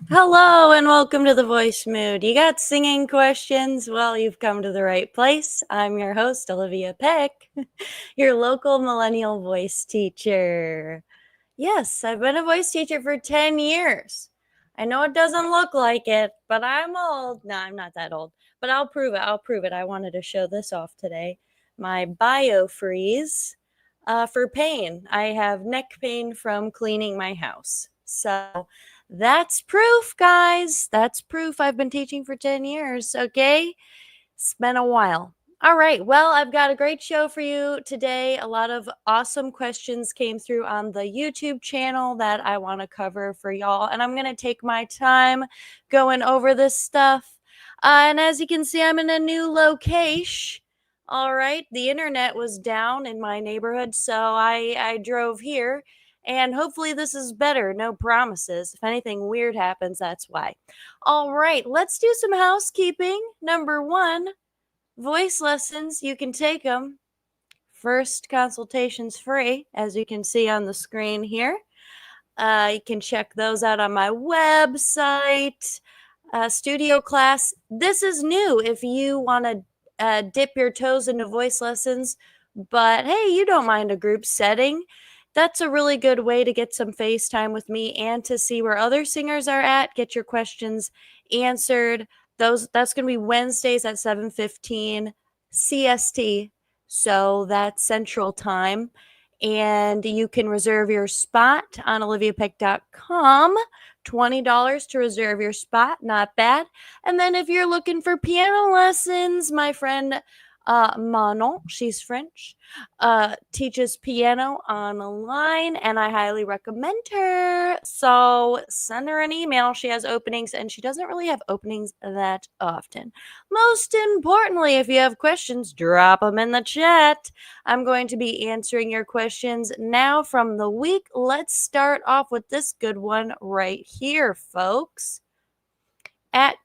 Hello and welcome to the Voice Mood. You got singing questions? Well, you've come to the right place. I'm your host, Olivia Peck, your local millennial voice teacher. Yes, I've been a voice teacher for 10 years. I know it doesn't look like it, but I'm old. No, I'm not that old, but I'll prove it. I'll prove it. I wanted to show this off today. My biofreeze for pain. I have neck pain from cleaning my house. So that's proof, guys. That's proof. I've been teaching for 10 years, okay? It's been a while. All right. Well, I've got a great show for you today. A lot of awesome questions came through on the YouTube channel that I want to cover for y'all. And I'm going to take my time going over this stuff. And as you can see, I'm in a new location. All right. The internet was down in my neighborhood, so I drove here. And hopefully this is better. No promises. If anything weird happens, that's why. All right. Let's do some housekeeping. Number one, voice lessons, you can take them. First consultation's free, as you can see on the screen here. You can check those out on my website. Studio class. This is new if you want to dip your toes into voice lessons, but hey, you don't mind a group setting. That's a really good way to get some FaceTime with me and to see where other singers are at, get your questions answered. That's going to be Wednesdays at 7:15 CST. So that's Central Time. And you can reserve your spot on oliviapeck.com. $20 to reserve your spot. Not bad. And then if you're looking for piano lessons, my friend Manon, she's French, teaches piano online, and I highly recommend her. So send her an email. She has openings, and she doesn't really have openings that often. Most importantly, if you have questions, drop them in the chat. I'm going to be answering your questions now from the week. Let's start off with this good one right here, folks. At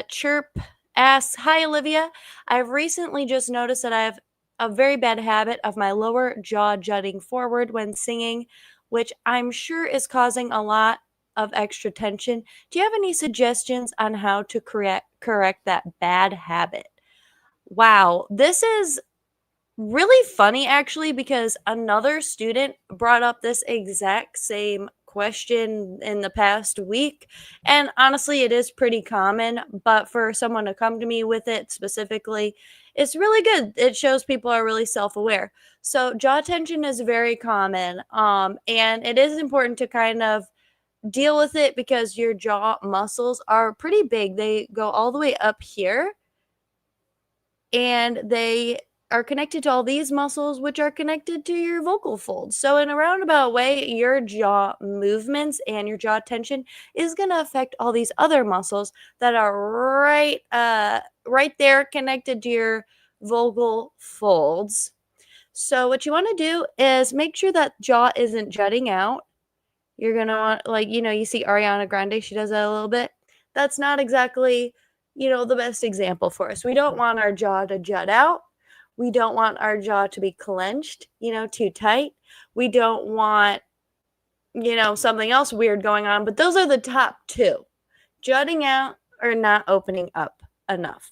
Chirp asks, "Hi, Olivia. I've recently just noticed that I have a very bad habit of my lower jaw jutting forward when singing, which I'm sure is causing a lot of extra tension. Do you have any suggestions on how to correct that bad habit?" Wow, this is really funny actually, because another student brought up this exact same question in the past week, and honestly it is pretty common, but for someone to come to me with it specifically, it's really good. It shows people are really self-aware. So jaw tension is very common, and it is important to kind of deal with it because your jaw muscles are pretty big. They go all the way up here, and they are connected to all these muscles, which are connected to your vocal folds. So in a roundabout way, your jaw movements and your jaw tension is going to affect all these other muscles that are right there connected to your vocal folds. So what you want to do is make sure that jaw isn't jutting out. You're going to want, like, you see Ariana Grande, she does that a little bit. That's not exactly, the best example for us. We don't want our jaw to jut out. We don't want our jaw to be clenched, too tight. We don't want, something else weird going on. But those are the top two: jutting out or not opening up enough.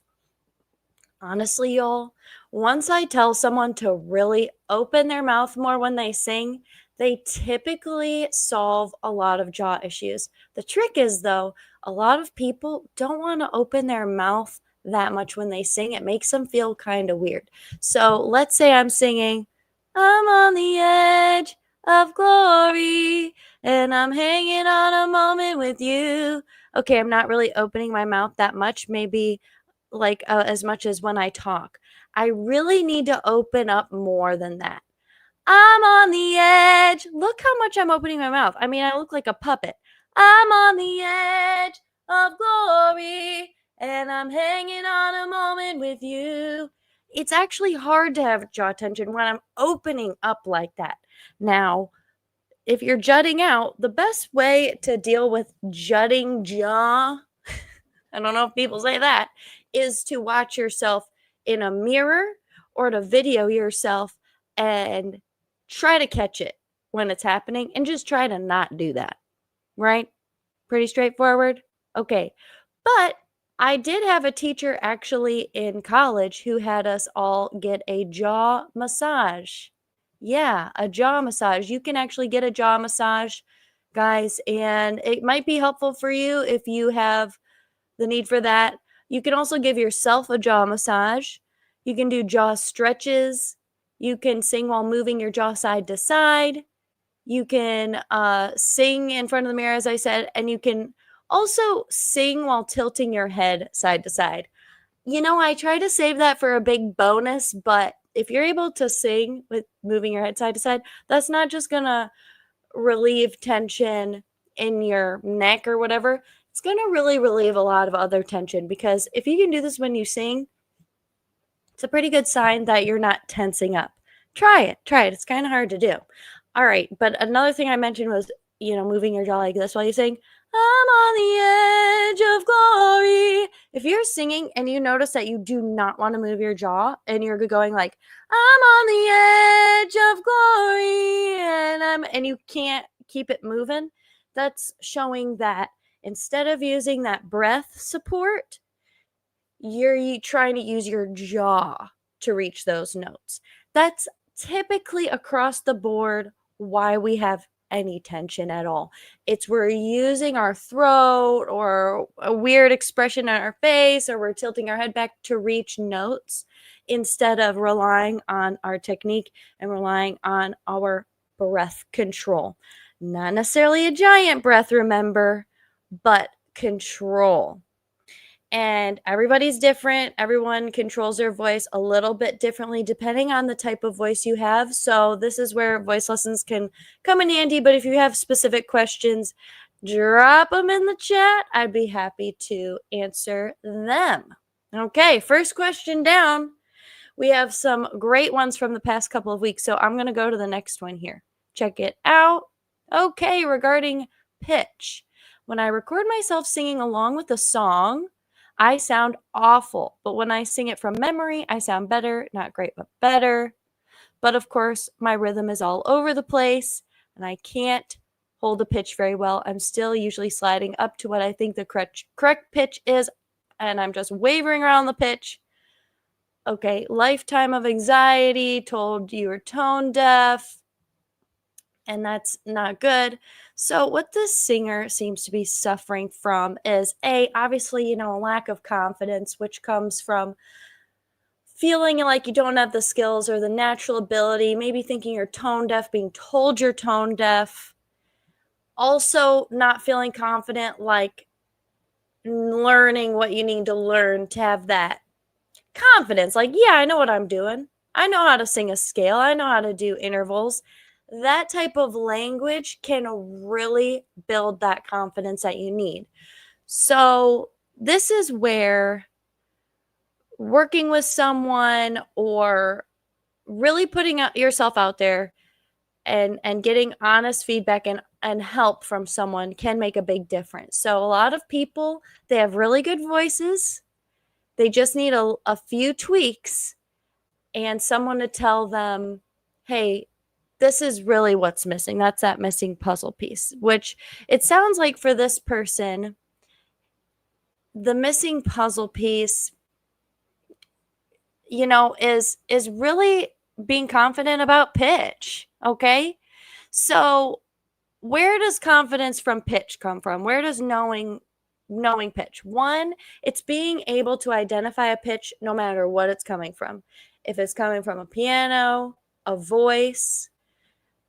Honestly, y'all, once I tell someone to really open their mouth more when they sing, they typically solve a lot of jaw issues. The trick is, though, a lot of people don't want to open their mouth that much when they sing. It makes them feel kind of weird. So let's say I'm singing, "I'm on the edge of glory, and I'm hanging on a moment with you." Okay, I'm not really opening my mouth that much, maybe like as much as when I talk. I really need to open up more than that. "I'm on the edge." Look how much I'm opening my mouth. I mean, I look like a puppet. "I'm on the edge of glory, and I'm hanging on a moment with you." It's actually hard to have jaw tension when I'm opening up like that. Now, if you're jutting out, the best way to deal with jutting jaw, I don't know if people say that, is to watch yourself in a mirror or to video yourself and try to catch it when it's happening and just try to not do that, right? Pretty straightforward? Okay. But I did have a teacher actually in college who had us all get a jaw massage. Yeah, a jaw massage. You can actually get a jaw massage, guys, and it might be helpful for you if you have the need for that. You can also give yourself a jaw massage. You can do jaw stretches. You can sing while moving your jaw side to side. You can sing in front of the mirror, as I said, and you can also sing while tilting your head side to side. I try to save that for a big bonus, but if you're able to sing with moving your head side to side, that's not just going to relieve tension in your neck or whatever. It's going to really relieve a lot of other tension, because if you can do this when you sing, it's a pretty good sign that you're not tensing up. Try it. Try it. It's kind of hard to do. All right. But another thing I mentioned was, moving your jaw like this while you sing, I'm on the edge of glory. If you're singing and you notice that you do not want to move your jaw and you're going like, I'm on the edge of glory, and you can't keep it moving, that's showing that instead of using that breath support, you're trying to use your jaw to reach those notes. That's typically across the board why we have any tension at all. It's we're using our throat or a weird expression on our face, or we're tilting our head back to reach notes instead of relying on our technique and relying on our breath control. Not necessarily a giant breath, remember, but control. And everybody's different. Everyone controls their voice a little bit differently depending on the type of voice you have. So this is where voice lessons can come in handy. But if you have specific questions, drop them in the chat. I'd be happy to answer them. Okay, first question down. We have some great ones from the past couple of weeks. So I'm going to go to the next one here. Check it out. Okay, regarding pitch. When I record myself singing along with a song, I sound awful, but when I sing it from memory, I sound better. Not great, but better. But of course, my rhythm is all over the place, and I can't hold the pitch very well. I'm still usually sliding up to what I think the correct pitch is, and I'm just wavering around the pitch. Okay, lifetime of anxiety, told you were tone deaf, and that's not good. So what this singer seems to be suffering from is obviously, a lack of confidence, which comes from feeling like you don't have the skills or the natural ability, maybe thinking you're tone deaf, being told you're tone deaf. Also not feeling confident, like learning what you need to learn to have that confidence. Like, yeah, I know what I'm doing. I know how to sing a scale. I know how to do intervals. That type of language can really build that confidence that you need. So this is where working with someone or really putting yourself out there and getting honest feedback and help from someone can make a big difference. So a lot of people, they have really good voices. They just need a few tweaks and someone to tell them, hey, this is really what's missing. That's that missing puzzle piece, which it sounds like for this person, the missing puzzle piece, is really being confident about pitch. Okay. So where does confidence from pitch come from? Where does knowing pitch? One, it's being able to identify a pitch no matter what it's coming from. If it's coming from a piano, a voice,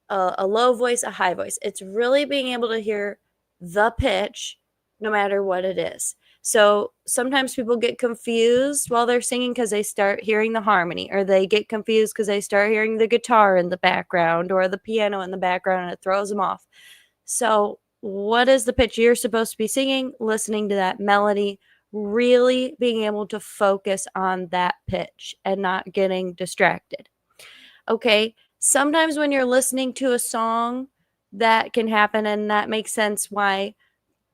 a low voice, a high voice. It's really being able to hear the pitch no matter what it is. So sometimes people get confused while they're singing because they start hearing the harmony, or they get confused because they start hearing the guitar in the background or the piano in the background, and it throws them off. So what is the pitch you're supposed to be singing? Listening to that melody, really being able to focus on that pitch and not getting distracted. Okay, sometimes when you're listening to a song, that can happen, and that makes sense why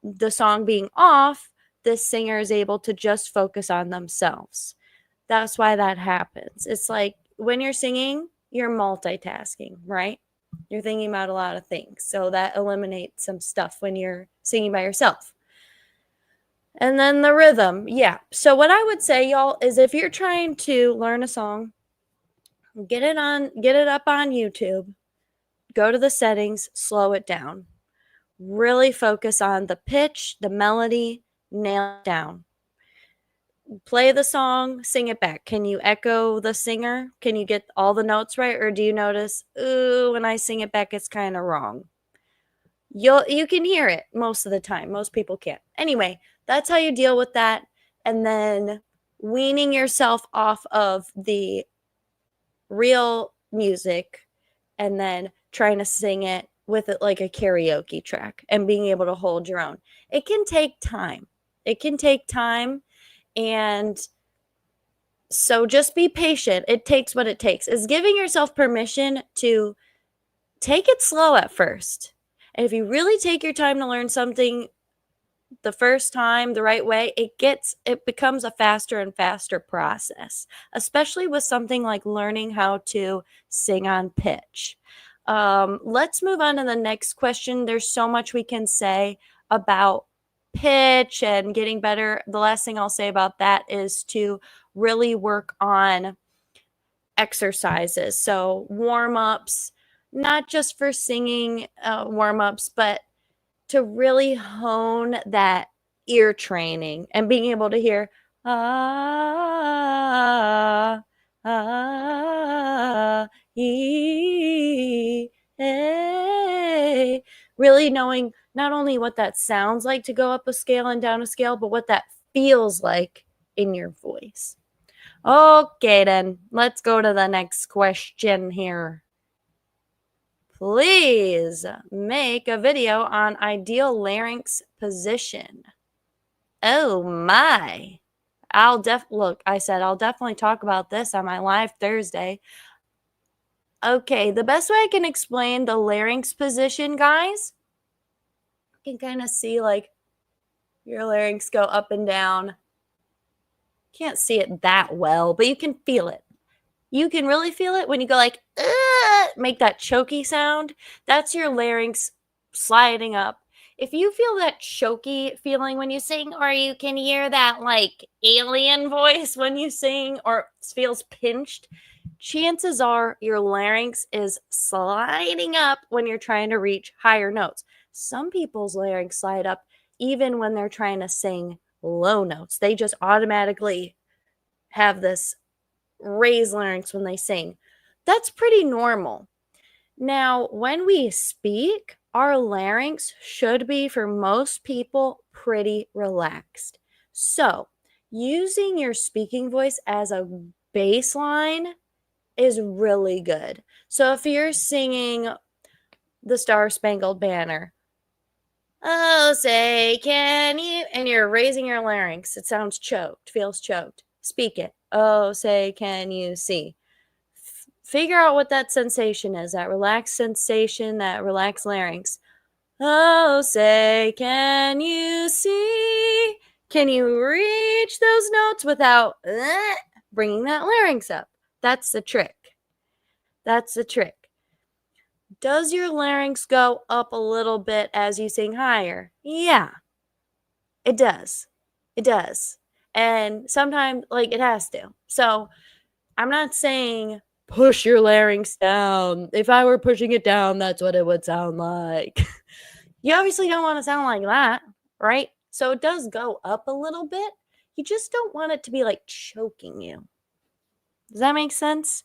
the song being off, this singer is able to just focus on themselves. That's why that happens. It's like when you're singing, you're multitasking, right? You're thinking about a lot of things. So that eliminates some stuff when you're singing by yourself. And then the rhythm. Yeah. So what I would say, y'all, is if you're trying to learn a song, get it up on YouTube, go to the settings, slow it down. Really focus on the pitch, the melody, nail it down. Play the song, sing it back. Can you echo the singer? Can you get all the notes right? Or do you notice, ooh, when I sing it back, it's kind of wrong? You can hear it most of the time. Most people can't. Anyway, that's how you deal with that. And then weaning yourself off of the real music and then trying to sing it with it like a karaoke track and being able to hold your own. It can take time. It can take time. And so just be patient. It takes what it takes. Is giving yourself permission to take it slow at first. And if you really take your time to learn something the first time the right way, it becomes a faster and faster process, especially with something like learning how to sing on pitch. Let's move on to the next question. There's so much we can say about pitch and getting better. The last thing I'll say about that is to really work on exercises. So warm-ups, not just for singing warm-ups, but to really hone that ear training and being able to hear ah hey, really knowing not only what that sounds like to go up a scale and down a scale, but what that feels like in your voice. Okay, then let's go to the next question here. Please make a video on ideal larynx position. Oh my. I'll definitely talk about this on my live Thursday. Okay, the best way I can explain the larynx position, guys, you can kind of see like your larynx go up and down. Can't see it that well, but you can feel it. You can really feel it when you go like, make that choky sound. That's your larynx sliding up. If you feel that choky feeling when you sing, or you can hear that like alien voice when you sing, or feels pinched, chances are your larynx is sliding up when you're trying to reach higher notes. Some people's larynx slide up even when they're trying to sing low notes. They just automatically have this raise larynx when they sing. That's pretty normal. Now, when we speak, our larynx should be, for most people, pretty relaxed. So, using your speaking voice as a baseline is really good. So, if you're singing the Star Spangled Banner, oh, say, can you, and you're raising your larynx, it sounds choked, feels choked. Speak it. Oh, say, can you see? Figure out what that sensation is, that relaxed sensation, that relaxed larynx. Oh, say, can you see? Can you reach those notes without bringing that larynx up? That's the trick. That's the trick. Does your larynx go up a little bit as you sing higher? Yeah, it does. It does. And sometimes, like, it has to. So I'm not saying push your larynx down. If I were pushing it down, that's what it would sound like. You obviously don't want to sound like that, right? So it does go up a little bit. You just don't want it to be like choking you. Does that make sense?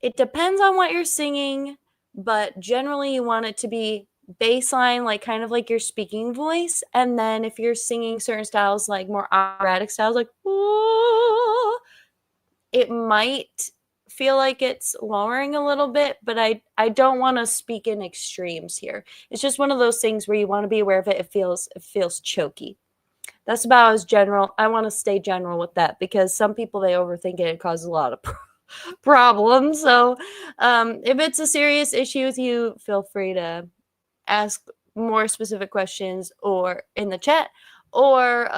It depends on what you're singing, but generally you want it to be baseline, like kind of like your speaking voice. And then if you're singing certain styles, like more operatic styles, like, ooh, it might feel like it's lowering a little bit, but I don't want to speak in extremes here. It's just one of those things where you want to be aware of it. It feels choky. That's about as general. I want to stay general with that because some people, they overthink it. It causes a lot of problems. So if it's a serious issue with you, feel free to ask more specific questions or in the chat, or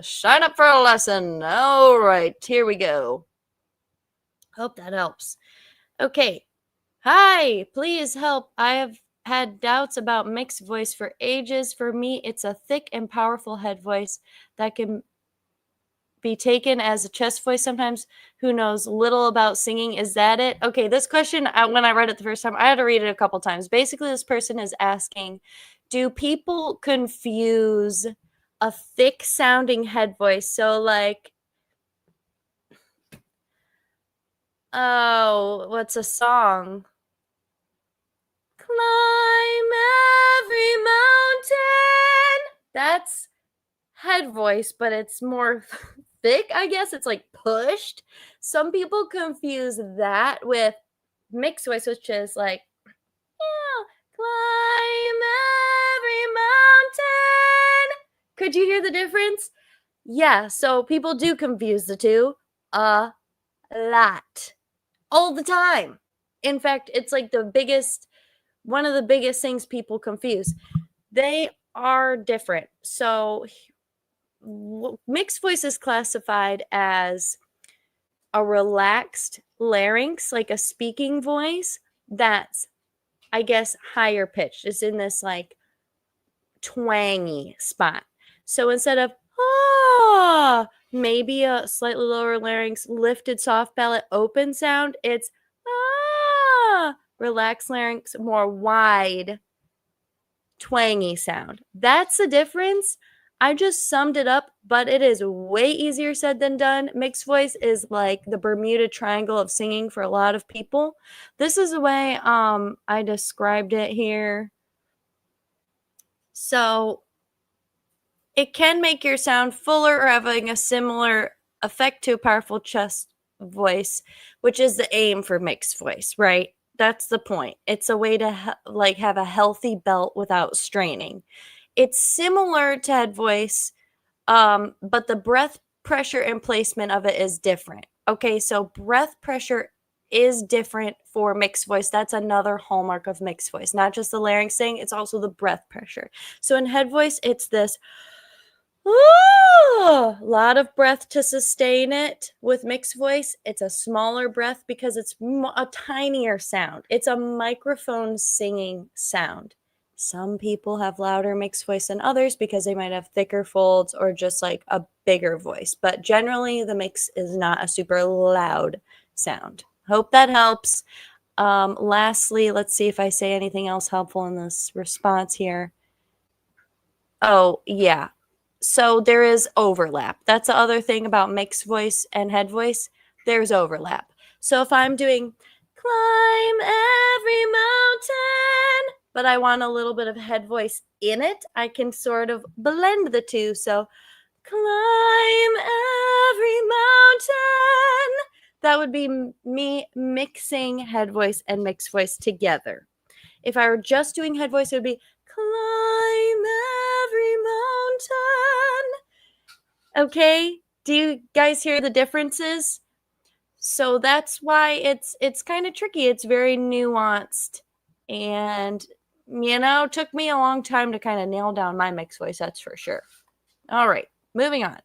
sign up for a lesson. All right, here we go. Hope that helps. Okay, Hi, please help. I have had doubts about mixed voice for ages. For me, it's a thick and powerful head voice that can be taken as a chest voice sometimes. Who knows little about singing? Is that it? Okay, this question, when I read it the first time, I had to read it a couple times. Basically, this person is asking, do people confuse a thick sounding head voice? So, like, oh, what's a song? Climb every mountain. That's head voice, but it's more thick, I guess. It's like pushed. Some people confuse that with mixed voice, which is like, yeah, climb every mountain. Could you hear the difference? Yeah, so people do confuse the two a lot, all the time. In fact, it's like one of the biggest things people confuse. They are different. So mixed voice is classified as a relaxed larynx, like a speaking voice that's, I guess, higher pitched. It's in this like twangy spot. So instead of maybe a slightly lower larynx, lifted soft palate, open sound, it's relaxed larynx, more wide, twangy sound. That's the difference. I just summed it up, but it is way easier said than done. Mixed voice is like the Bermuda Triangle of singing for a lot of people. This is the way I described it here. So it can make your sound fuller or having a similar effect to a powerful chest voice, which is the aim for mixed voice, right? That's the point. It's a way to have a healthy belt without straining. It's similar to head voice, but the breath pressure and placement of it is different. Okay, so breath pressure is different for mixed voice. That's another hallmark of mixed voice, not just the larynx thing, it's also the breath pressure. So in head voice, it's this a lot of breath to sustain it. With mixed voice, it's a smaller breath because it's a tinier sound. It's a microphone singing sound. Some people have louder mixed voice than others because they might have thicker folds or just like a bigger voice. But generally, the mix is not a super loud sound. Hope that helps. Lastly, let's see if I say anything else helpful in this response here. Oh, yeah. So there is overlap. That's the other thing about mixed voice and head voice. There's overlap. So if I'm doing climb every mountain, but I want a little bit of head voice in it, I can sort of blend the two. So climb every mountain. That would be me mixing head voice and mixed voice together. If I were just doing head voice, it would be climb every mountain. Okay? Do you guys hear the differences? So that's why it's kind of tricky. It's very nuanced. And took me a long time to kind of nail down my mixed voice, that's for sure. All right, moving on.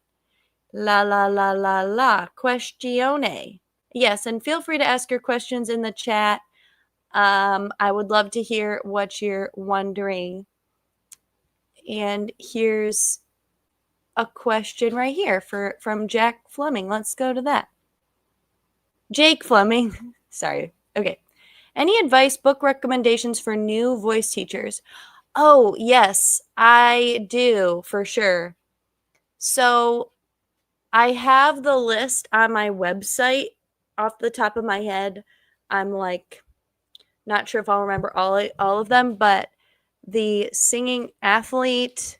La la la la la. Questione. Yes, and feel free to ask your questions in the chat. I would love to hear what you're wondering. And here's a question right here from Jack Fleming. Let's go to that. Jake Fleming. Sorry. Okay. Any advice, book recommendations for new voice teachers? Oh, yes, I do for sure. So I have the list on my website off the top of my head. I'm like not sure if I'll remember all of them, but the singing athlete,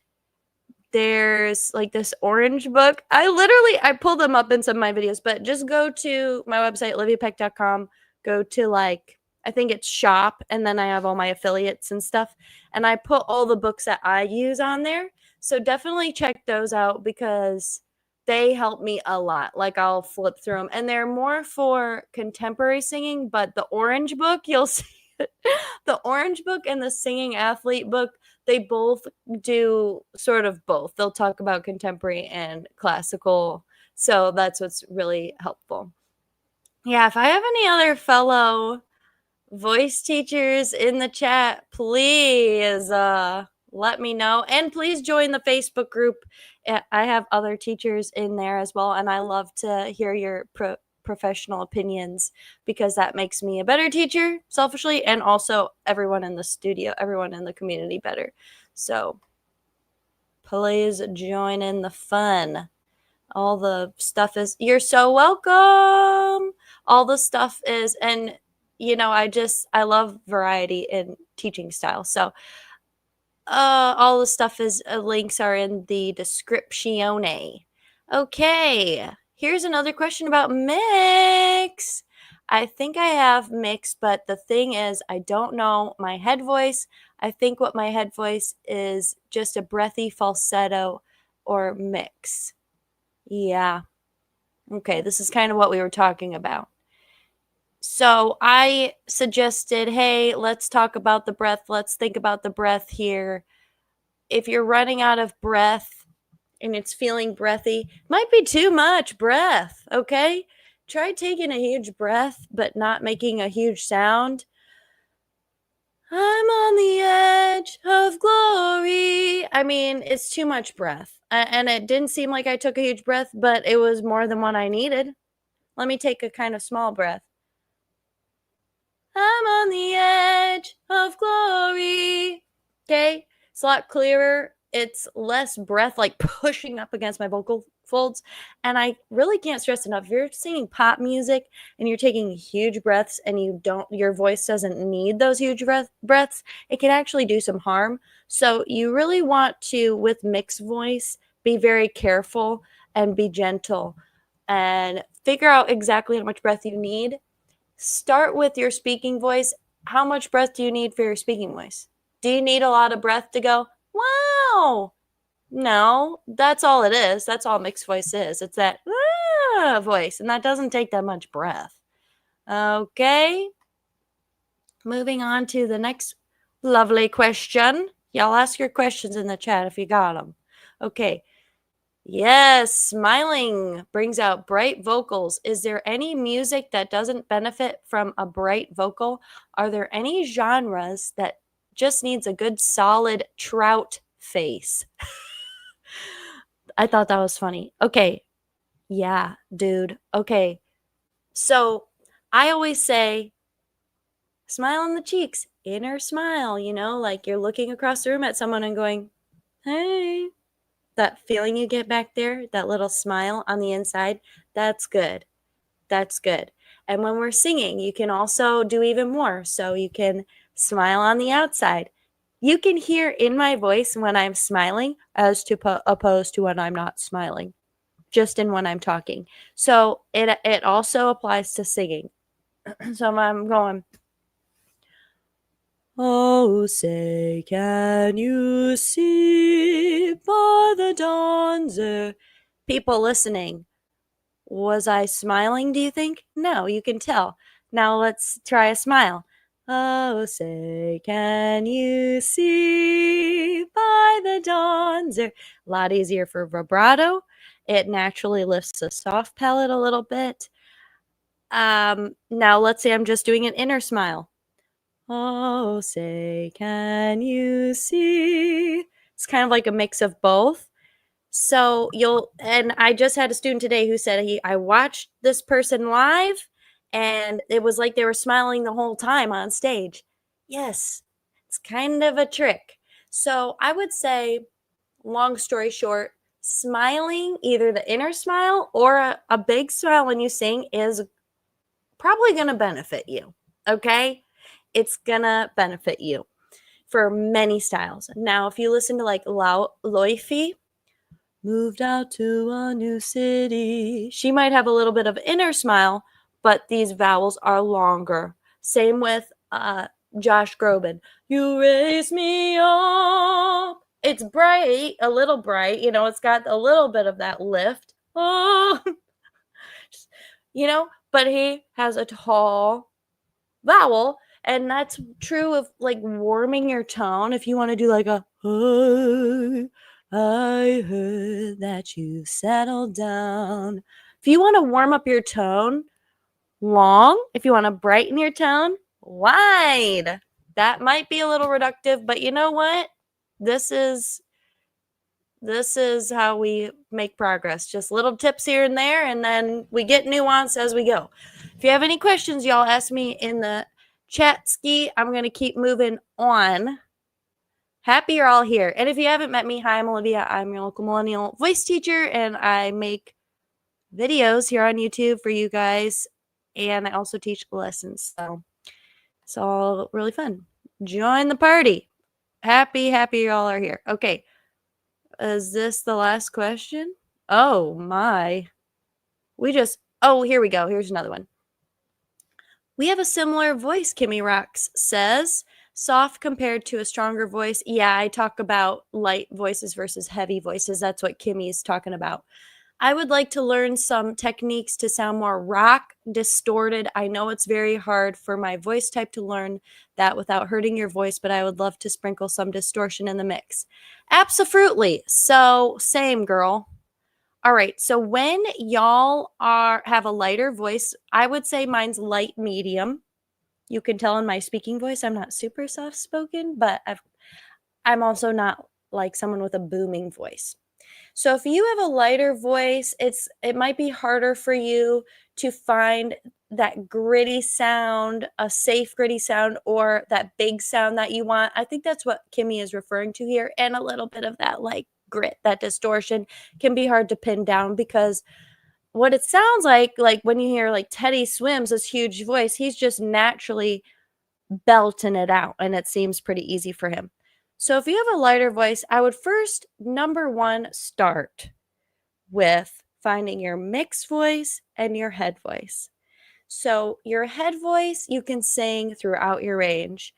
there's like this orange book. I pulled them up in some of my videos, but just go to my website, oliviapeck.com, go to like, I think it's shop, and then I have all my affiliates and stuff. And I put all the books that I use on there. So definitely check those out because they help me a lot. Like I'll flip through them, and they're more for contemporary singing, but the orange book, you'll see the orange book and the singing athlete book, they both do sort of both. They'll talk about contemporary and classical. So that's what's really helpful. Yeah, if I have any other fellow voice teachers in the chat, please let me know. And please join the Facebook group. I have other teachers in there as well, and I love to hear your professional opinions because that makes me a better teacher, selfishly, and also everyone in the studio, everyone in the community better. So please join in the fun. All the stuff is, you're so welcome. All the stuff is, and you know, I love variety in teaching style. So all the stuff is, links are in the descriptione. Okay, here's another question about mix. I think I have mix, but the thing is, I don't know my head voice. I think what my head voice is just a breathy falsetto or mix. Yeah. Okay, this is kind of what we were talking about. So I suggested, hey, let's talk about the breath. Let's think about the breath here. If you're running out of breath and it's feeling breathy, might be too much breath, okay? Try taking a huge breath, but not making a huge sound. I'm on the edge of glory. I mean, it's too much breath. And it didn't seem like I took a huge breath, but it was more than what I needed. Let me take a kind of small breath. I'm on the edge of glory. Okay, it's a lot clearer. It's less breath like pushing up against my vocal folds. And I really can't stress enough, if you're singing pop music and you're taking huge breaths and your voice doesn't need those huge breaths, it can actually do some harm. So you really want to, with mixed voice, be very careful and be gentle and figure out exactly how much breath you need. Start with your speaking voice. How much breath do you need for your speaking voice? Do you need a lot of breath to go, wow? No, that's all it is. That's all mixed voice is. It's that voice, and that doesn't take that much breath. Okay. Moving on to the next lovely question. Y'all ask your questions in the chat if you got them. Okay. Yes, smiling brings out bright vocals. Is there any music that doesn't benefit from a bright vocal? Are there any genres that just needs a good solid trout face? I thought that was funny. Okay. Yeah, dude. Okay. So I always say, smile on the cheeks, inner smile, you know, like you're looking across the room at someone and going, hey. That feeling you get back there, that little smile on the inside, that's good. That's good. And when we're singing, you can also do even more. So you can smile on the outside. You can hear in my voice when I'm smiling as to opposed to when I'm not smiling, just in when I'm talking. So it also applies to singing. So I'm going, oh, say, can you see by the dawn's people listening? Was I smiling, do you think? No, you can tell. Now let's try a smile. Oh, say, can you see by the dawn's a lot easier for vibrato. It naturally lifts the soft palate a little bit. Now let's say I'm just doing an inner smile. Oh, say, can you see? It's kind of like a mix of both. So and I just had a student today who said I watched this person live and it was like they were smiling the whole time on stage. Yes, it's kind of a trick. So I would say, long story short, smiling, either the inner smile or a big smile when you sing, is probably going to benefit you. Okay? It's going to benefit you for many styles. Now, if you listen to like Loifi, moved out to a new city, she might have a little bit of inner smile, but these vowels are longer. Same with Josh Groban. You raise me up. It's bright, a little bright. You know, it's got a little bit of that lift. Oh, you know, but he has a tall vowel, and that's true of like warming your tone. If you want to do like a, oh, I heard that you settled down. If you want to warm up your tone long, if you want to brighten your tone, wide. That might be a little reductive, but you know what? This is how we make progress. Just little tips here and there, and then we get nuance as we go. If you have any questions, y'all ask me in the chat ski. I'm going to keep moving on. Happy you're all here. And if you haven't met me, hi, I'm Olivia. I'm your local millennial voice teacher, and I make videos here on YouTube for you guys. And I also teach lessons. So it's all really fun. Join the party. Happy you all are here. Okay. Is this the last question? Oh my. Here we go. Here's another one. We have a similar voice, Kimmy Rocks says. Soft compared to a stronger voice. Yeah, I talk about light voices versus heavy voices. That's what Kimmy is talking about. I would like to learn some techniques to sound more rock, distorted. I know it's very hard for my voice type to learn that without hurting your voice, but I would love to sprinkle some distortion in the mix. Absolutely. So, same, girl. All right. So when y'all have a lighter voice, I would say mine's light medium. You can tell in my speaking voice I'm not super soft spoken, but I'm also not like someone with a booming voice. So if you have a lighter voice, it might be harder for you to find that gritty sound, a safe gritty sound, or that big sound that you want. I think that's what Kimmy is referring to here. And a little bit of that like grit, that distortion can be hard to pin down because what it sounds like when you hear like Teddy Swims, this huge voice, he's just naturally belting it out and it seems pretty easy for him. So if you have a lighter voice, I would first, number one, start with finding your mixed voice and your head voice. So your head voice, you can sing throughout your range.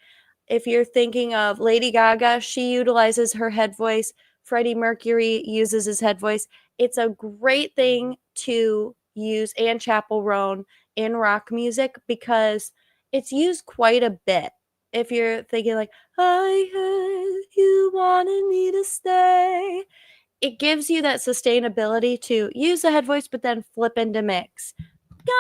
If you're thinking of Lady Gaga, she utilizes her head voice. Freddie Mercury uses his head voice. It's a great thing to use, and Chappell Roan, in rock music because it's used quite a bit. If you're thinking like, I heard you wanted me to stay, it gives you that sustainability to use the head voice, but then flip into mix. God,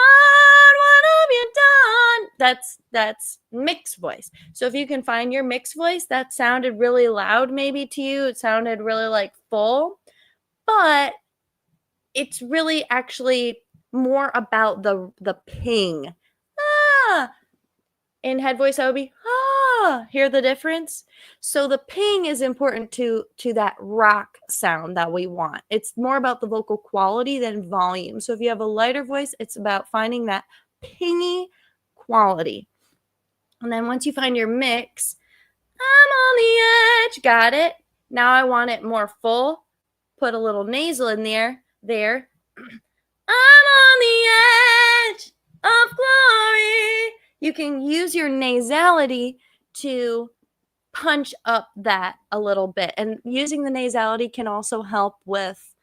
what have you done? That's mixed voice. So if you can find your mixed voice, that sounded really loud maybe to you. It sounded really like full, but it's really actually more about the ping. Ah, in head voice, I would be, hear the difference? So the ping is important to that rock sound that we want. It's more about the vocal quality than volume. So if you have a lighter voice, it's about finding that pingy quality. And then once you find your mix, I'm on the edge, got it. Now I want it more full. Put a little nasal in there. I'm on the edge of glory. You can use your nasality to punch up that a little bit. And using the nasality can also help with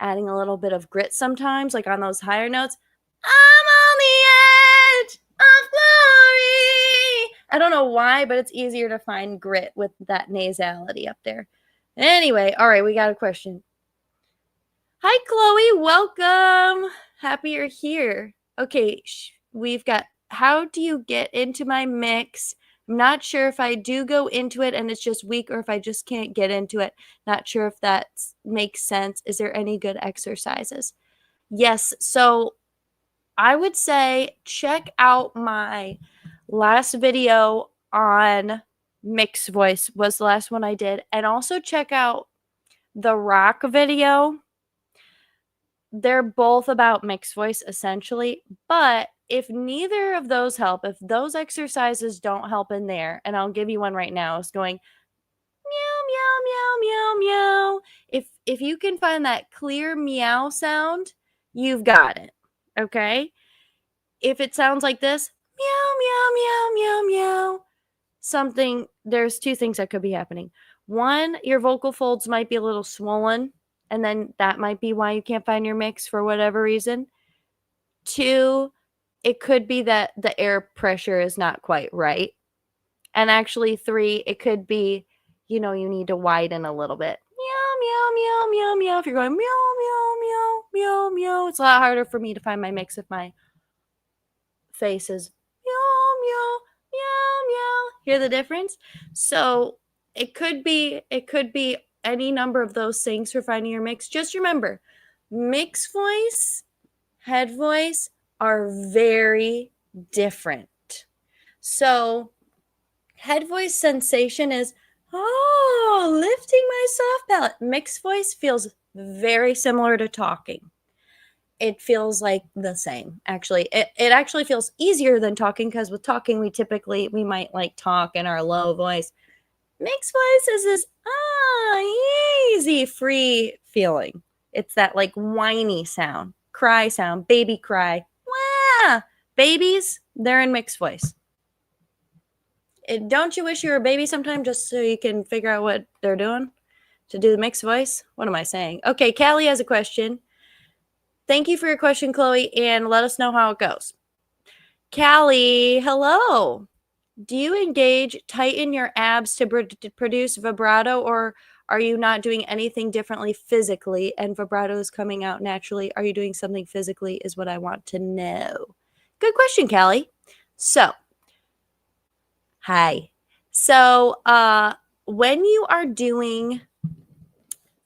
adding a little bit of grit sometimes, like on those higher notes. I'm on the edge of glory. I don't know why, but it's easier to find grit with that nasality up there. Anyway, all right, we got a question. Hi, Chloe. Welcome. Happy you're here. Okay, we've got how do you get into my mix? I'm not sure if I do go into it and it's just weak or if I just can't get into it. Not sure if that makes sense. Is there any good exercises? Yes. So I would say check out my last video on mixed voice was the last one I did. And also check out the rock video. They're both about mixed voice essentially, but if neither of those help, if those exercises don't help in there, and I'll give you one right now, it's going meow, meow, meow, meow, meow. If you can find that clear meow sound, you've got it. Okay? If it sounds like this, meow, meow, meow, meow, meow, there's two things that could be happening. One, your vocal folds might be a little swollen, and then that might be why you can't find your mix for whatever reason. Two, it could be that the air pressure is not quite right. And actually, three, it could be, you need to widen a little bit. Meow, meow, meow, meow, meow. If you're going meow, meow, meow, meow, meow, it's a lot harder for me to find my mix if my face is meow, meow. meow, meow. Hear the difference? So it could be any number of those things for finding your mix. Just remember, mixed voice, head voice are very different. So head voice sensation is, oh, lifting my soft palate. Mixed voice feels very similar to talking. It feels like the same, actually. It actually feels easier than talking, because with talking, we might like talk in our low voice. Mixed voice is this easy, free feeling. It's that like whiny sound, cry sound, baby cry. Wah! Babies, they're in mixed voice. Don't you wish you were a baby sometime just so you can figure out what they're doing to do the mixed voice? What am I saying? Okay, Callie has a question. Thank you for your question, Chloe, and let us know how it goes. Callie, hello. Do you engage, tighten your abs to produce vibrato, or are you not doing anything differently physically and vibrato is coming out naturally? Are you doing something physically is what I want to know. Good question, Callie. So, hi. So, when you are doing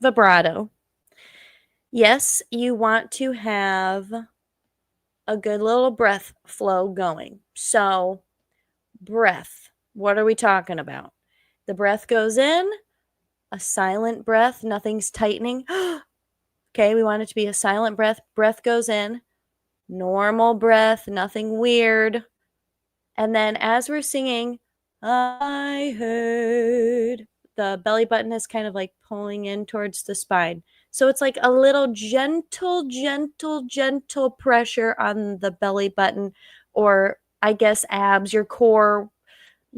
vibrato, yes, you want to have a good little breath flow going. So, breath, what are we talking about? The breath goes in, a silent breath, nothing's tightening. Okay, we want it to be a silent breath. Breath goes in, normal breath, nothing weird. And then as we're singing, I heard, the belly button is kind of like pulling in towards the spine. So it's like a little gentle pressure on the belly button, or I guess abs, your core.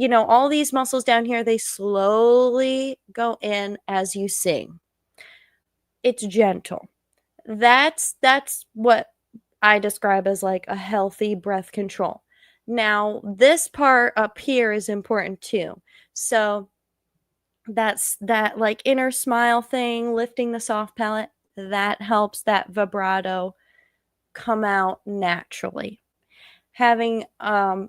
All these muscles down here, they slowly go in as you sing. It's gentle. That's what I describe as like a healthy breath control. Now, this part up here is important too. So that's that like inner smile thing, lifting the soft palate, that helps that vibrato come out naturally. Having a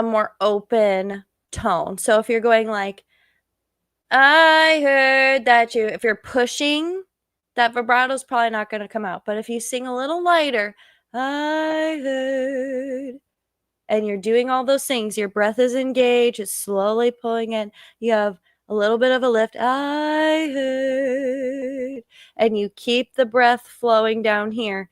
more open tone. So if you're going like, I heard that if you're pushing, that vibrato is probably not going to come out. But if you sing a little lighter, I heard, and you're doing all those things, your breath is engaged, it's slowly pulling in, you have a little bit of a lift, I heard, and you keep the breath flowing down here,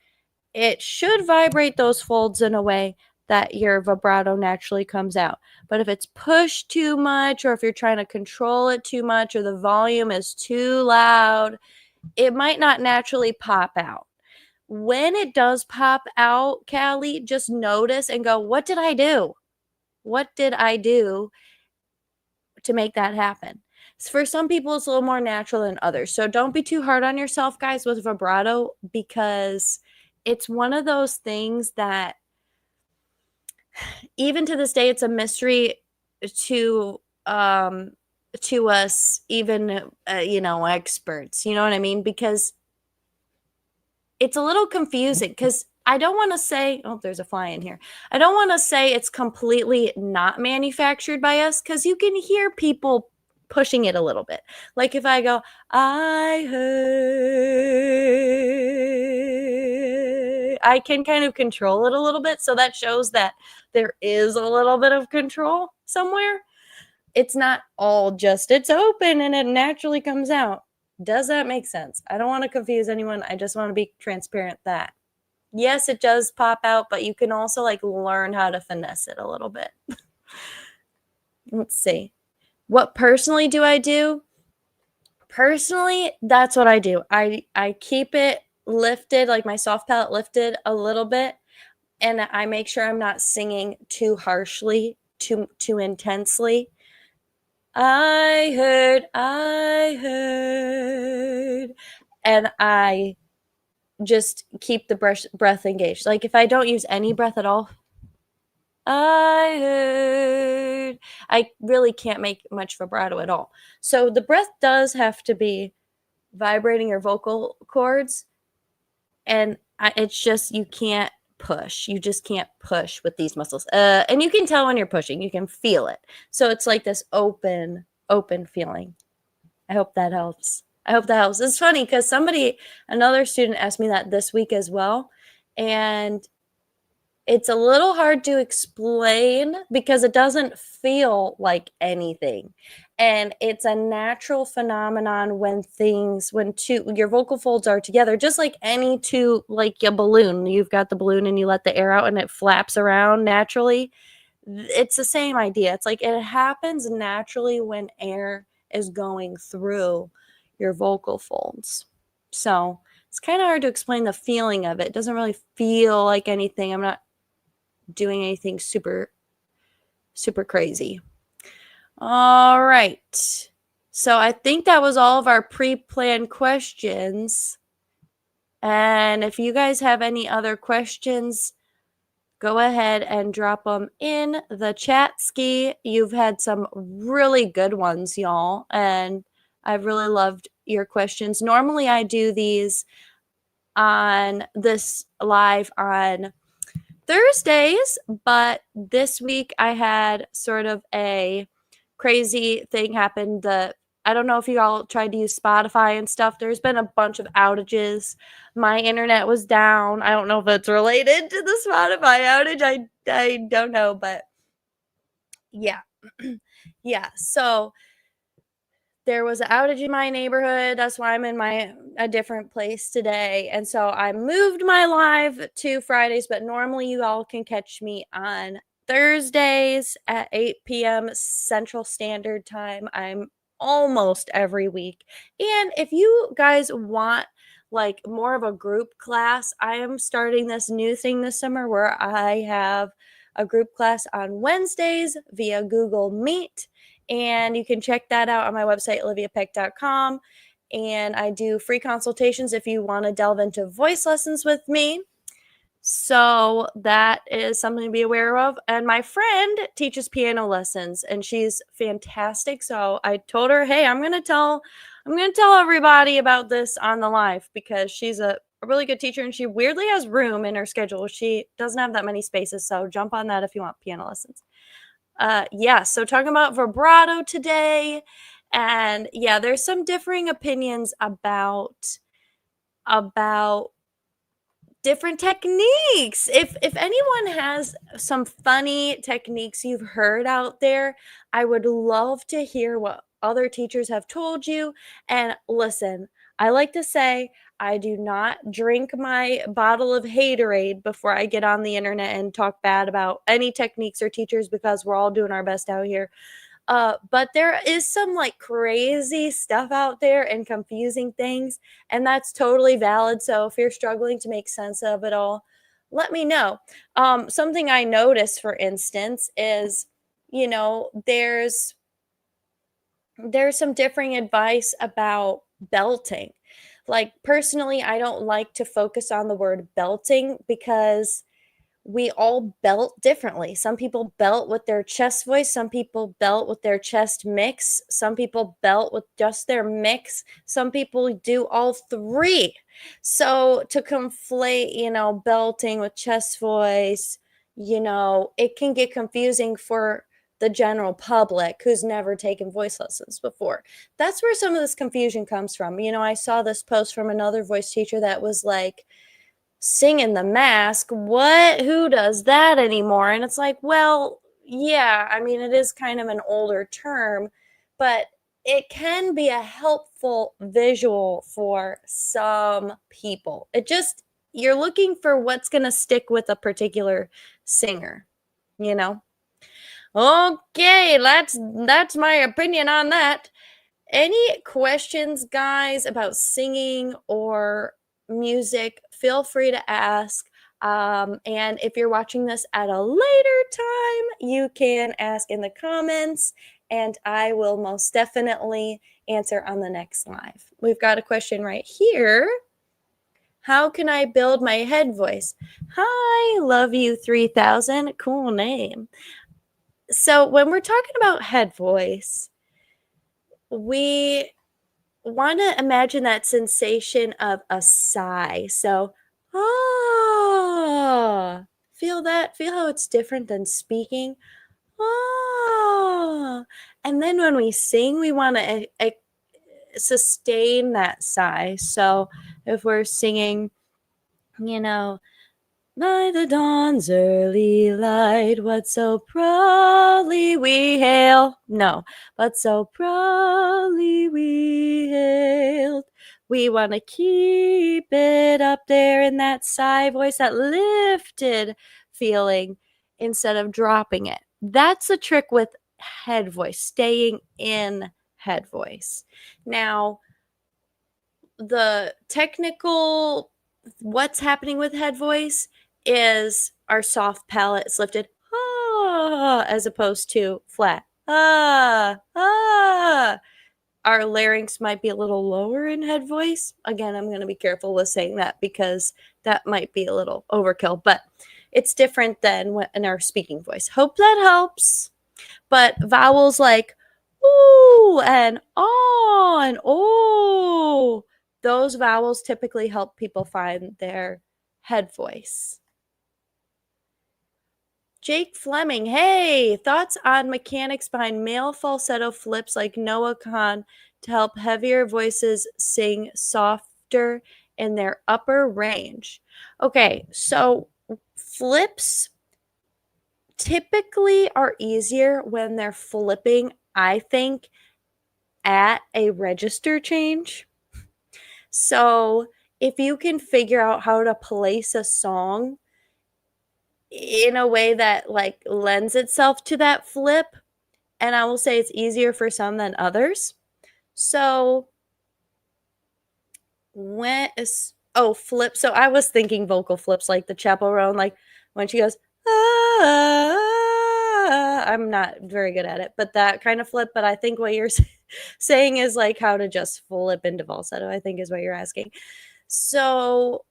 it should vibrate those folds in a way that your vibrato naturally comes out. But if it's pushed too much, or if you're trying to control it too much, or the volume is too loud, it might not naturally pop out. When it does pop out, Callie, just notice and go, what did I do? What did I do to make that happen? For some people, it's a little more natural than others. So don't be too hard on yourself, guys, with vibrato, because it's one of those things that even to this day, it's a mystery to us, even experts. You know what I mean? Because it's a little confusing. Because I don't want to say, oh, there's a fly in here. I don't want to say it's completely not manufactured by us, because you can hear people pushing it a little bit. Like if I go, I heard, I can kind of control it a little bit. So that shows that there is a little bit of control somewhere. It's not all just it's open and it naturally comes out. Does that make sense? I don't want to confuse anyone. I just want to be transparent that yes, it does pop out, but you can also like learn how to finesse it a little bit. Let's see. What personally do I do? Personally, that's what I do. I keep it lifted, like my soft palate lifted a little bit, and I make sure I'm not singing too harshly, too intensely. I heard, and I just keep the breath engaged. Like if I don't use any breath at all, I heard, I really can't make much vibrato at all. So the breath does have to be vibrating your vocal cords, and it's just you can't push. You just can't push with these muscles. And you can tell when you're pushing. You can feel it. So it's like this open feeling. I hope that helps. It's funny because another student asked me that this week as well. And it's a little hard to explain because it doesn't feel like anything. And it's a natural phenomenon when your vocal folds are together, just like like a balloon. You've got the balloon and you let the air out and it flaps around naturally. It's the same idea. It's like it happens naturally when air is going through your vocal folds. So it's kind of hard to explain the feeling of it. It doesn't really feel like anything. I'm not doing anything super crazy. All right. So I think that was all of our pre-planned questions. And if you guys have any other questions, go ahead and drop them in the chat ski. You've had some really good ones, y'all. And I've really loved your questions. Normally I do these on this live on Thursdays, but this week I had sort of a crazy thing happen. I don't know if you all tried to use Spotify and stuff. There's been a bunch of outages. My internet was down. I don't know if it's related to the Spotify outage. I don't know, but yeah. Yeah. So there was an outage in my neighborhood. That's why I'm in a different place today. And so I moved my live to Fridays, but normally you all can catch me on Thursdays at 8 p.m. Central Standard Time. I'm almost every week. And if you guys want like more of a group class, I am starting this new thing this summer where I have a group class on Wednesdays via Google Meet. And you can check that out on my website, oliviapeck.com. And I do free consultations if you want to delve into voice lessons with me. So that is something to be aware of. And my friend teaches piano lessons and she's fantastic. So I told her, hey, I'm going to tell everybody about this on the live because she's a really good teacher and she weirdly has room in her schedule. She doesn't have that many spaces. So jump on that if you want piano lessons. So talking about vibrato today, and yeah, there's some differing opinions about different techniques. If anyone has some funny techniques you've heard out there, I would love to hear what other teachers have told you. And listen, I like to say I do not drink my bottle of haterade before I get on the internet and talk bad about any techniques or teachers because we're all doing our best out here. But there is some like crazy stuff out there and confusing things, and that's totally valid. So if you're struggling to make sense of it all, let me know. Something I noticed, for instance, is, there's some differing advice about belting. Like personally, I don't like to focus on the word belting because we all belt differently. Some people belt with their chest voice. Some people belt with their chest mix. Some people belt with just their mix. Some people do all three. So to conflate, belting with chest voice, it can get confusing for the general public who's never taken voice lessons before. That's where some of this confusion comes from. I saw this post from another voice teacher that was like, singing the mask, who does that anymore? And it's like, well, yeah, I mean, it is kind of an older term, but it can be a helpful visual for some people. You're looking for what's going to stick with a particular singer, Okay, that's my opinion on that. Any questions, guys, about singing or music, feel free to ask. And if you're watching this at a later time, you can ask in the comments, and I will most definitely answer on the next live. We've got a question right here. How can I build my head voice? Hi, love you 3000. Cool name. So when we're talking about head voice, we want to imagine that sensation of a sigh. So, Ah, feel that? Feel how it's different than speaking? Ah. And then when we sing, we want to sustain that sigh. So if we're singing, you know, by the dawn's early light, what so proudly we hail. No, but so proudly we hailed. We want to keep it up there in that sigh voice, that lifted feeling, instead of dropping it. That's the trick with head voice, staying in head voice. Now, the technical what's happening with head voice is our soft palate is lifted as opposed to flat our larynx might be a little lower in head voice. Again, I'm going to be careful with saying that because that might be a little overkill, but it's different than in our speaking voice. Hope that helps. But vowels like ooh and ah and oh, those vowels typically help people find their head voice. Jake Fleming, hey, thoughts on mechanics behind male falsetto flips like Noah Khan to help heavier voices sing softer in their upper range? Okay, so flips typically are easier when they're flipping, I think, at a register change. So if you can figure out how to place a song in a way that like lends itself to that flip, and I will say it's easier for some than others. So flip. So I was thinking vocal flips like the chaperone, like when she goes, I'm not very good at it, but that kind of flip. But I think what you're saying is like how to just flip into falsetto, I think is what you're asking. So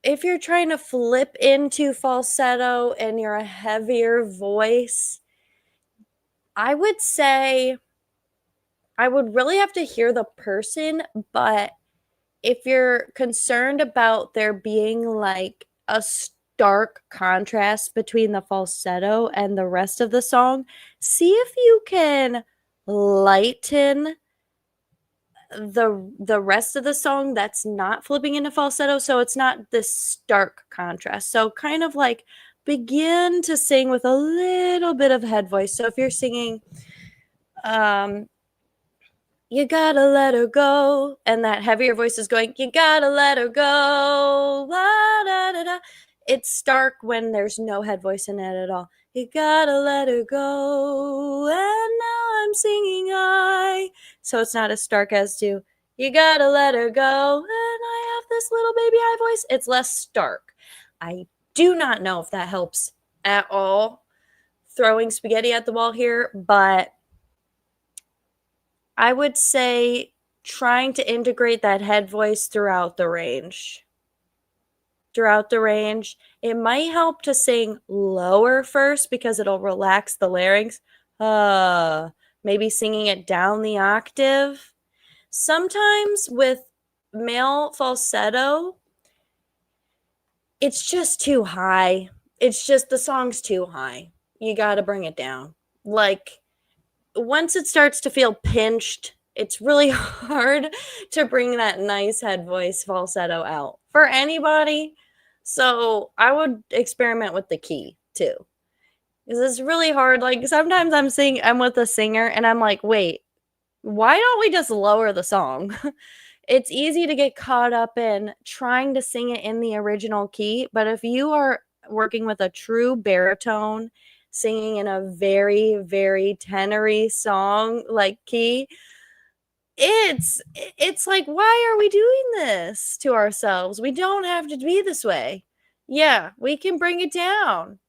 if you're trying to flip into falsetto and you're a heavier voice, I would say I would really have to hear the person, but if you're concerned about there being like a stark contrast between the falsetto and the rest of the song, see if you can lighten the rest of the song that's not flipping into falsetto, so it's not this stark contrast. So kind of like begin to sing with a little bit of head voice. So if you're singing you gotta let her go, and that heavier voice is going, you gotta let her go, la, da, da, da. It's stark when there's no head voice in it at all. You gotta let her go, and now I'm singing I. So it's not as stark as to, you gotta let her go, and I have this little baby high voice. It's less stark. I do not know if that helps at all, throwing spaghetti at the wall here, but I would say trying to integrate that head voice throughout the range. Throughout the range, it might help to sing lower first because it'll relax the larynx. Maybe singing it down the octave. Sometimes with male falsetto, it's just too high. It's just the song's too high. You got to bring it down. Like once it starts to feel pinched, it's really hard to bring that nice head voice falsetto out for anybody. So I would experiment with the key too. Because it's really hard. Like sometimes I'm with a singer and I'm like, wait, why don't we just lower the song? It's easy to get caught up in trying to sing it in the original key, but if you are working with a true baritone, singing in a very, very tenory song like key, it's like, why are we doing this to ourselves? We don't have to be this way. Yeah, we can bring it down.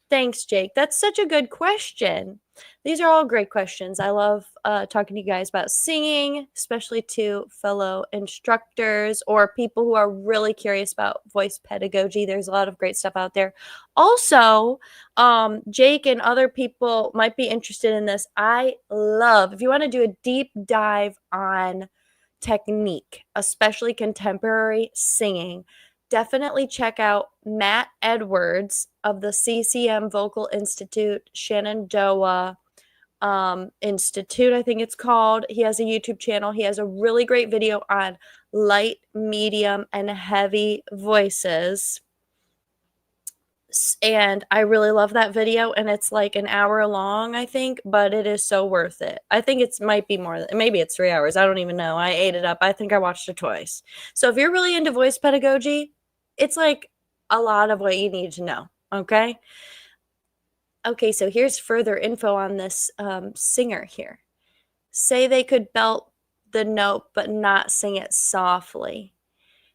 Thanks, Jake. That's such a good question. These are all great questions. I love talking to you guys about singing, especially to fellow instructors or people who are really curious about voice pedagogy. There's a lot of great stuff out there. Also, Jake and other people might be interested in this. I love, if you want to do a deep dive on technique, especially contemporary singing, definitely check out Matt Edwards of the CCM Vocal Institute, Shenandoah Institute, I think it's called. He has a YouTube channel. He has a really great video on light, medium, and heavy voices. And I really love that video, and it's like an hour long, I think, but it is so worth it. I think it might be more, maybe it's 3 hours. I don't even know. I ate it up. I think I watched it twice. So if you're really into voice pedagogy, it's like a lot of what you need to know. Okay. Okay, so here's further info on this singer here. Say they could belt the note but not sing it softly.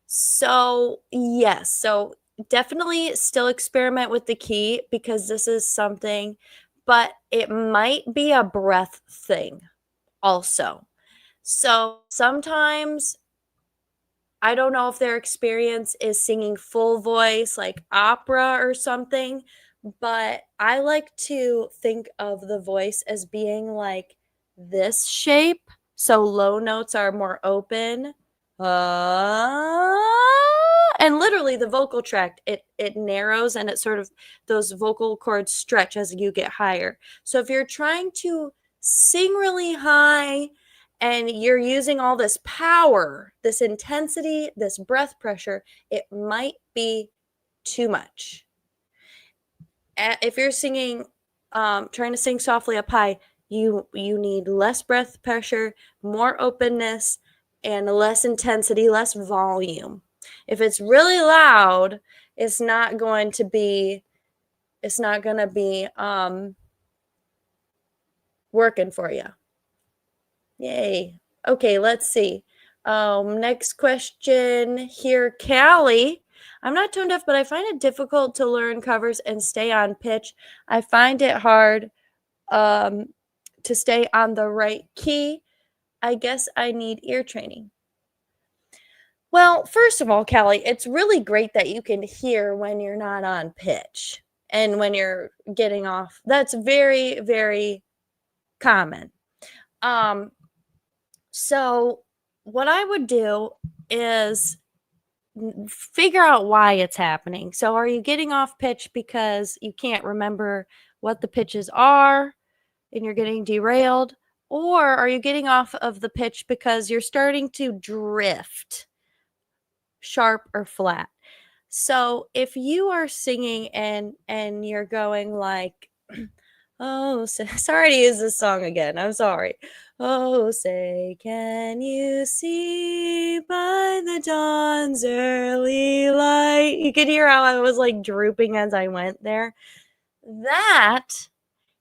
So, yes, so definitely still experiment with the key because this is something, but it might be a breath thing also. So sometimes I don't know if their experience is singing full voice like opera or something, but I like to think of the voice as being like this shape. So low notes are more open. And literally the vocal tract, it narrows and it sort of, those vocal cords stretch as you get higher. So if you're trying to sing really high and you're using all this power, this intensity, this breath pressure, it might be too much. If you're singing, trying to sing softly up high, you need less breath pressure, more openness, and less intensity, less volume. If it's really loud, it's not going to be working for you. Yay. Okay, let's see. Next question here, Callie. I'm not tone deaf, but I find it difficult to learn covers and stay on pitch. I find it hard to stay on the right key. I guess I need ear training. Well, first of all, Callie, it's really great that you can hear when you're not on pitch and when you're getting off. That's very, very common. So what I would do is figure out why it's happening. So are you getting off pitch because you can't remember what the pitches are and you're getting derailed? Or are you getting off of the pitch because you're starting to drift, sharp or flat? So if you are singing and you're going like, oh, sorry to use this song again. I'm sorry. Oh, say, can you see by the dawn's early light? You could hear how I was like drooping as I went there. That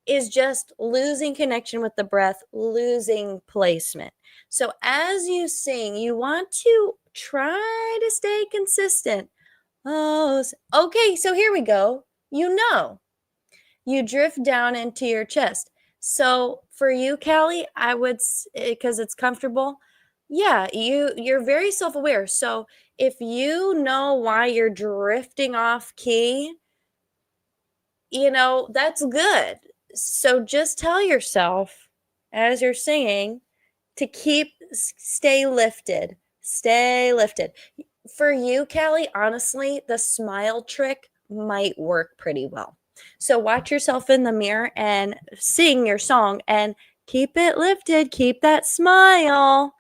is just losing connection with the breath, losing placement. So as you sing, you want to try to stay consistent. Oh, okay, so here we go. You drift down into your chest. So for you, Callie, I would, because it's comfortable, yeah, you're very self-aware. So if you know why you're drifting off key, that's good. So just tell yourself as you're singing to stay lifted. Stay lifted. For you, Callie, honestly, the smile trick might work pretty well. So watch yourself in the mirror and sing your song and keep it lifted. Keep that smile.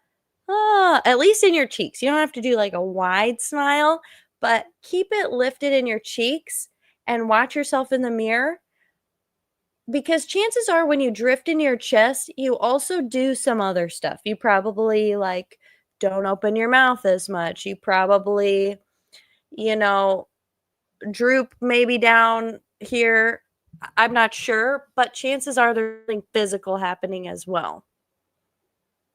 At least in your cheeks. You don't have to do like a wide smile, but keep it lifted in your cheeks and watch yourself in the mirror. Because chances are when you drift in your chest, you also do some other stuff. You probably like don't open your mouth as much. You probably, droop maybe down here. I'm not sure, but chances are there's something physical happening as well.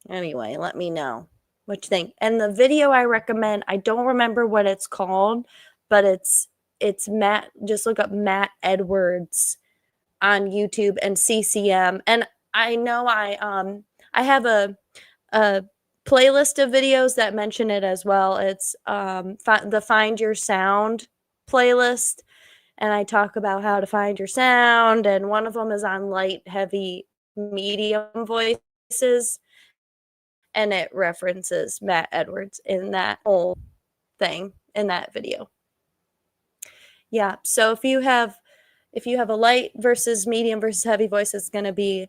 Anyway, let me know what you think. And the video I recommend, I don't remember what it's called, but it's Matt. Just look up Matt Edwards on YouTube and CCM. And I know I have a playlist of videos that mention it as well. It's the Find Your Sound playlist, and I talk about how to find your sound, and one of them is on light, heavy, medium voices, and it references Matt Edwards in that whole thing. in that video. Yeah, so if you have a light versus medium versus heavy voice, it's going to be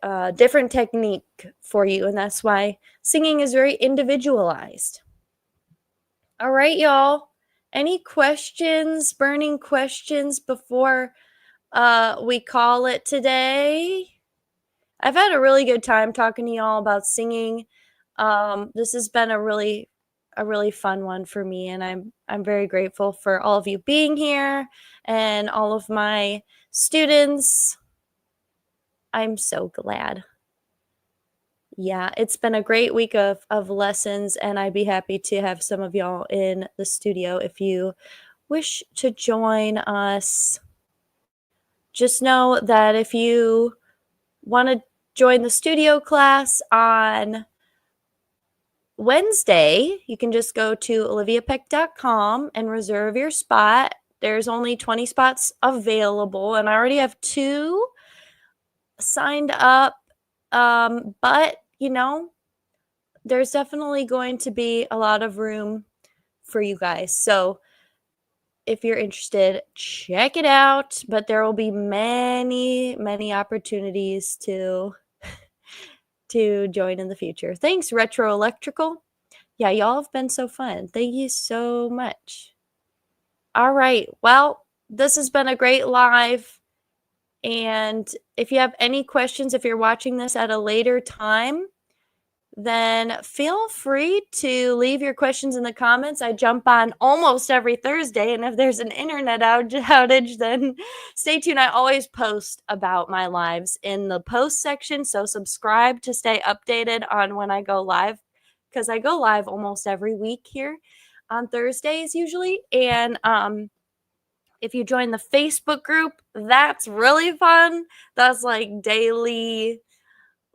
a different technique for you, and that's why singing is very individualized. All right, y'all. Any questions, burning questions before we call it today? I've had a really good time talking to y'all about singing. This has been a really fun one for me, and I'm very grateful for all of you being here and all of my students. I'm so glad. Yeah, it's been a great week of lessons, and I'd be happy to have some of y'all in the studio if you wish to join us. Just know that if you want to join the studio class on Wednesday, you can just go to oliviapeck.com and reserve your spot. There's only 20 spots available, and I already have 2 signed up. But, there's definitely going to be a lot of room for you guys. So if you're interested, check it out. But there will be many, many opportunities to join in the future. Thanks, Retro Electrical. Yeah, y'all have been so fun. Thank you so much. All right. Well, this has been a great live. And if you have any questions, if you're watching this at a later time, then feel free to leave your questions in the comments. I jump on almost every Thursday, and if there's an internet outage, then stay tuned. I always post about my lives in the post section, so subscribe to stay updated on when I go live, because I go live almost every week here on Thursdays usually. And if you join the Facebook group, that's really fun. That's like daily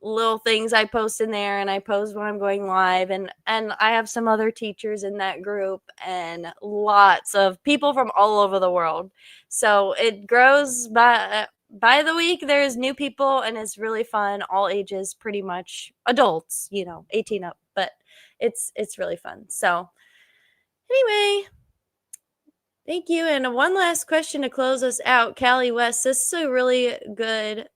little things I post in there, and I post when I'm going live, and I have some other teachers in that group and lots of people from all over the world. So it grows by the week. There's new people, and it's really fun. All ages, pretty much adults, 18 up, but it's really fun. So anyway, thank you. And one last question to close us out, Callie West. This is a really good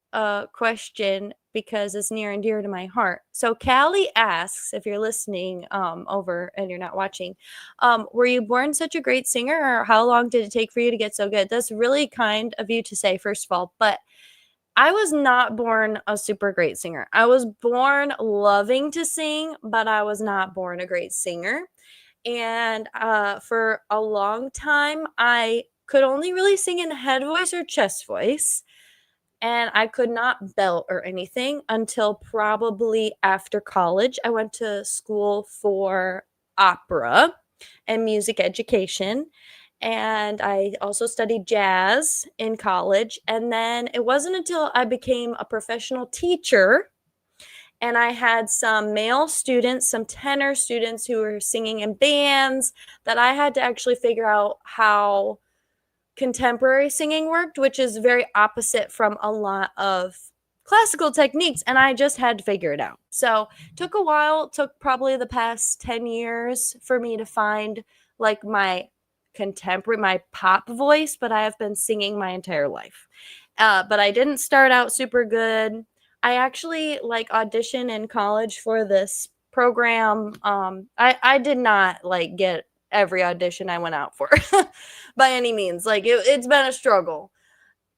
question because it's near and dear to my heart. So Callie asks, if you're listening over and you're not watching, were you born such a great singer, or how long did it take for you to get so good? That's really kind of you to say, first of all, but I was not born a super great singer. I was born loving to sing, but I was not born a great singer. And for a long time, I could only really sing in head voice or chest voice. And I could not belt or anything until probably after college. I went to school for opera and music education. And I also studied jazz in college. And then it wasn't until I became a professional teacher and I had some male students, some tenor students who were singing in bands, that I had to actually figure out how contemporary singing worked, which is very opposite from a lot of classical techniques, and I just had to figure it out. So it took a while. It took probably the past 10 years for me to find like my contemporary, my pop voice, but I have been singing my entire life. But I didn't start out super good. I actually auditioned in college for this program. I did not get every audition I went out for by any means. It's been a struggle.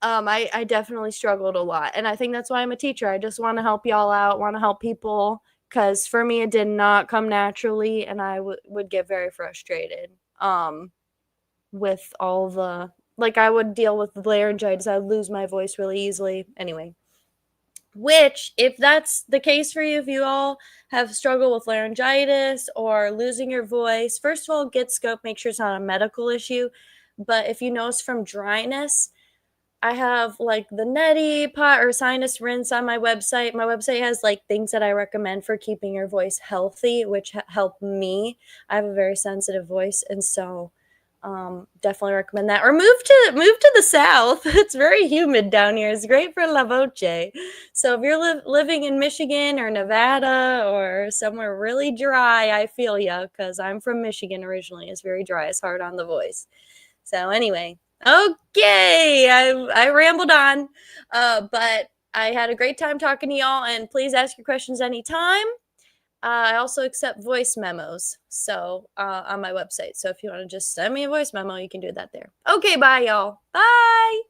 I definitely struggled a lot, and I think that's why I'm a teacher. I just want to help y'all out, want to help people, because for me it did not come naturally, and I would get very frustrated with all the I would deal with laryngitis. I would lose my voice really easily. Anyway, which, if that's the case for you, if you all have struggled with laryngitis or losing your voice, first of all, get scoped, make sure it's not a medical issue. But if you notice from dryness, I have the neti pot or sinus rinse on my website. My website has things that I recommend for keeping your voice healthy, which help me. I have a very sensitive voice, and so Definitely recommend that. Or move to the south. It's very humid down here. It's great for La Voce. So if you're living in Michigan or Nevada or somewhere really dry, I feel ya, because I'm from Michigan originally. It's very dry. It's hard on the voice. So anyway, okay, I rambled on, but I had a great time talking to y'all, and please ask your questions anytime. I also accept voice memos, so on my website. So if you want to just send me a voice memo, you can do that there. Okay, bye, y'all. Bye.